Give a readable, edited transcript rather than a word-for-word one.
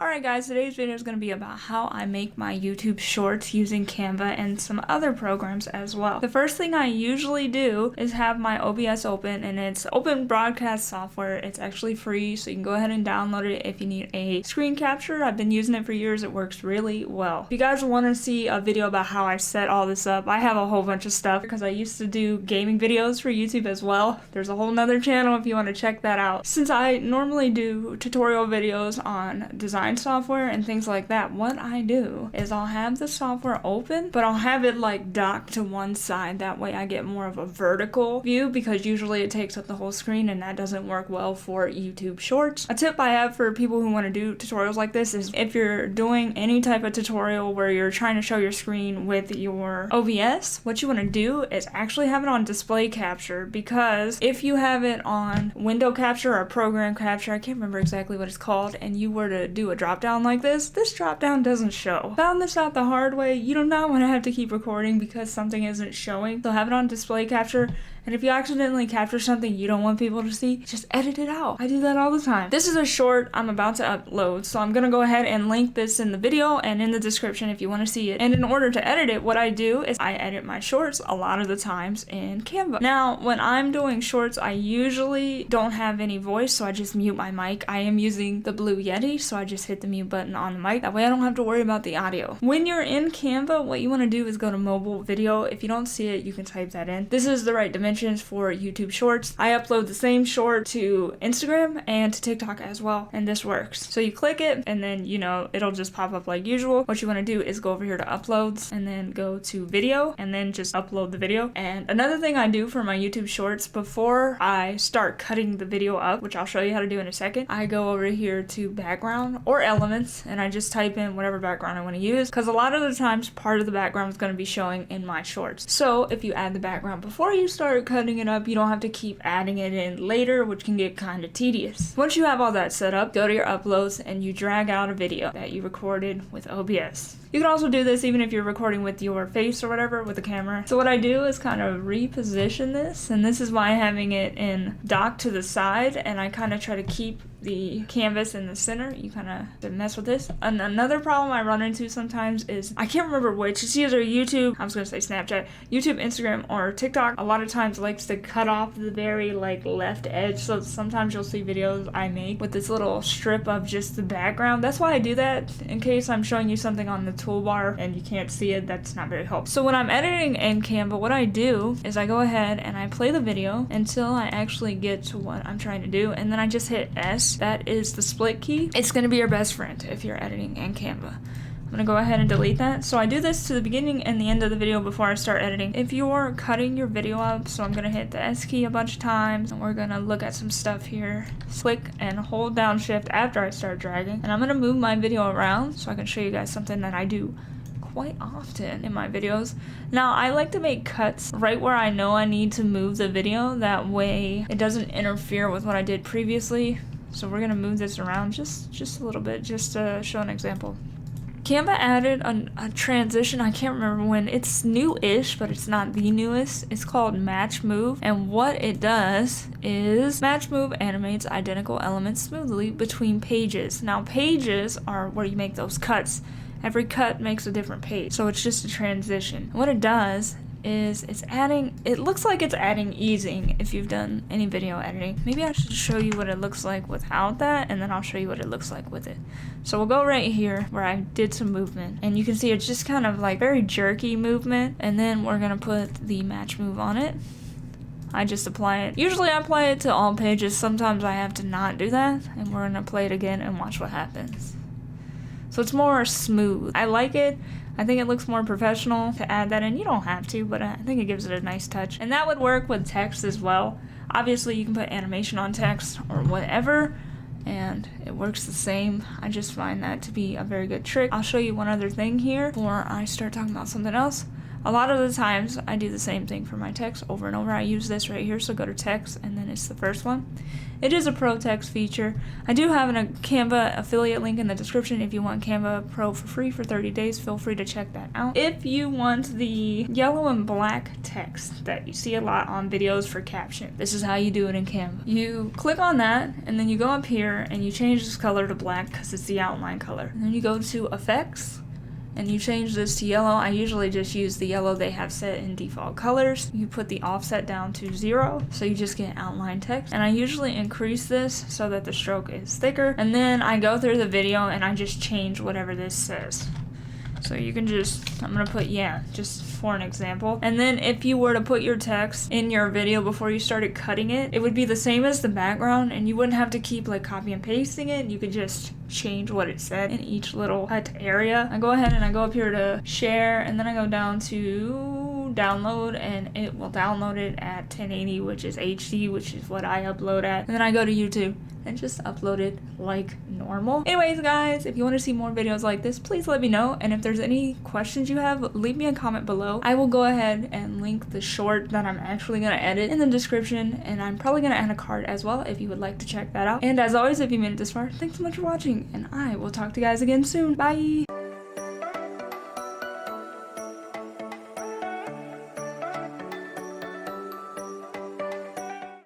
Alright guys, today's video is going to be about how I make my YouTube shorts using Canva and some other programs as well. The first thing I usually do is have my OBS open, and it's open broadcast software. It's actually free, so you can go ahead and download it if you need a screen capture. I've been using it for years. It works really well. If you guys want to see a video about how I set all this up, I have a whole bunch of stuff because I used to do gaming videos for YouTube as well. There's a whole nother channel if you want to check that out. Since I normally do tutorial videos on design software and things like that, what I do is I'll have the software open, but I'll have it like docked to one side. That way I get more of a vertical view, because usually it takes up the whole screen and that doesn't work well for YouTube shorts. A tip I have for people who want to do tutorials like this is if you're doing any type of tutorial where you're trying to show your screen with your OBS, what you want to do is actually have it on display capture, because if you have it on window capture or program capture, I can't remember exactly what it's called, and you were to do a drop down like this drop down doesn't show. Found this out the hard way. You do not want to have to keep recording because something isn't showing. So have it on display capture, and if you accidentally capture something you don't want people to see, just edit it out. I do that all the time. This is a short I'm about to upload, so I'm gonna go ahead and link this in the video and in the description if you want to see it. And in order to edit it, what I do is I edit my shorts a lot of the times in Canva. Now, when I'm doing shorts, I usually don't have any voice, so I just mute my mic. I am using the Blue Yeti, so I just hit the mute button on the mic. That way I don't have to worry about the audio. When you're in Canva, what you want to do is go to mobile video. If you don't see it, you can type that in. This is the right dimensions for YouTube shorts. I upload the same short to Instagram and to TikTok as well, and this works. So you click it, and then it'll just pop up like usual. What you want to do is go over here to uploads and then go to video and then just upload the video. And another thing I do for my YouTube shorts, before I start cutting the video up, which I'll show you how to do in a second, I go over here to background or elements and I just type in whatever background I want to use, because a lot of the times part of the background is going to be showing in my shorts. So if you add the background before you start cutting it up, you don't have to keep adding it in later, which can get kind of tedious. Once you have all that set up, go to your uploads and you drag out a video that you recorded with OBS. You can also do this even if you're recording with your face or whatever with the camera. So what I do is kind of reposition this, and this is why having it in dock to the side, and I kind of try to keep the canvas in the center. You kind of mess with this. And another problem I run into sometimes is, I can't remember which, it's either YouTube, I was going to say Snapchat, YouTube, Instagram, or TikTok. A lot of times likes to cut off the very left edge, so sometimes you'll see videos I make with this little strip of just the background. That's why I do that, in case I'm showing you something on the toolbar and you can't see it. That's not very helpful. So when I'm editing in Canva, what I do is I go ahead and I play the video until I actually get to what I'm trying to do, and then I just hit S. That is the split key. It's going to be your best friend if you're editing in Canva. I'm going to go ahead and delete that. So I do this to the beginning and the end of the video before I start editing. If you're cutting your video up, so I'm going to hit the S key a bunch of times, and we're going to look at some stuff here. Click and hold down shift after I start dragging. And I'm going to move my video around so I can show you guys something that I do quite often in my videos. Now, I like to make cuts right where I know I need to move the video. That way it doesn't interfere with what I did previously. So we're going to move this around just a little bit, just to show an example. Canva added a transition, I can't remember when. It's new-ish, but it's not the newest. It's called Match Move, and what it does is Match Move animates identical elements smoothly between pages. Now, pages are where you make those cuts. Every cut makes a different page, so it's just a transition. What it does is it looks like it's adding easing if you've done any video editing. Maybe I should show you what it looks like without that, and then I'll show you what it looks like with it. So we'll go right here where I did some movement, and you can see it's just kind of like very jerky movement, and then we're gonna put the match move on it. I just apply it. Usually I apply it to all pages. Sometimes I have to not do that, and we're gonna play it again and watch what happens. So it's more smooth. I like it. I think it looks more professional to add that in. You don't have to, but I think it gives it a nice touch. And that would work with text as well. Obviously, you can put animation on text or whatever, and it works the same. I just find that to be a very good trick. I'll show you one other thing here before I start talking about something else. A lot of the times I do the same thing for my text over and over. I use this right here, so go to text and then it's the first one. It is a pro text feature. I do have a Canva affiliate link in the description. If you want Canva Pro for free for 30 days, feel free to check that out. If you want the yellow and black text that you see a lot on videos for caption, this is how you do it in Canva. You click on that and then you go up here and you change this color to black because it's the outline color. And then you go to effects and you change this to yellow. I usually just use the yellow they have set in default colors. You put the offset down to 0, so you just get outline text. And I usually increase this so that the stroke is thicker. And then I go through the video and I just change whatever this says. So you can just, I'm gonna put yeah, just for an example. And then if you were to put your text in your video before you started cutting it, it would be the same as the background and you wouldn't have to keep like copy and pasting it. You could just change what it said in each little cut area. I go ahead and I go up here to share and then I go down to download and it will download it at 1080, which is HD, which is what I upload at. And then I go to YouTube and just upload it like normal. Anyways, guys, if you want to see more videos like this, please let me know. And if there's any questions you have, leave me a comment below. I will go ahead and link the short that I'm actually going to edit in the description. And I'm probably going to add a card as well if you would like to check that out. And as always, if you made it this far, thanks so much for watching. And I will talk to you guys again soon. Bye!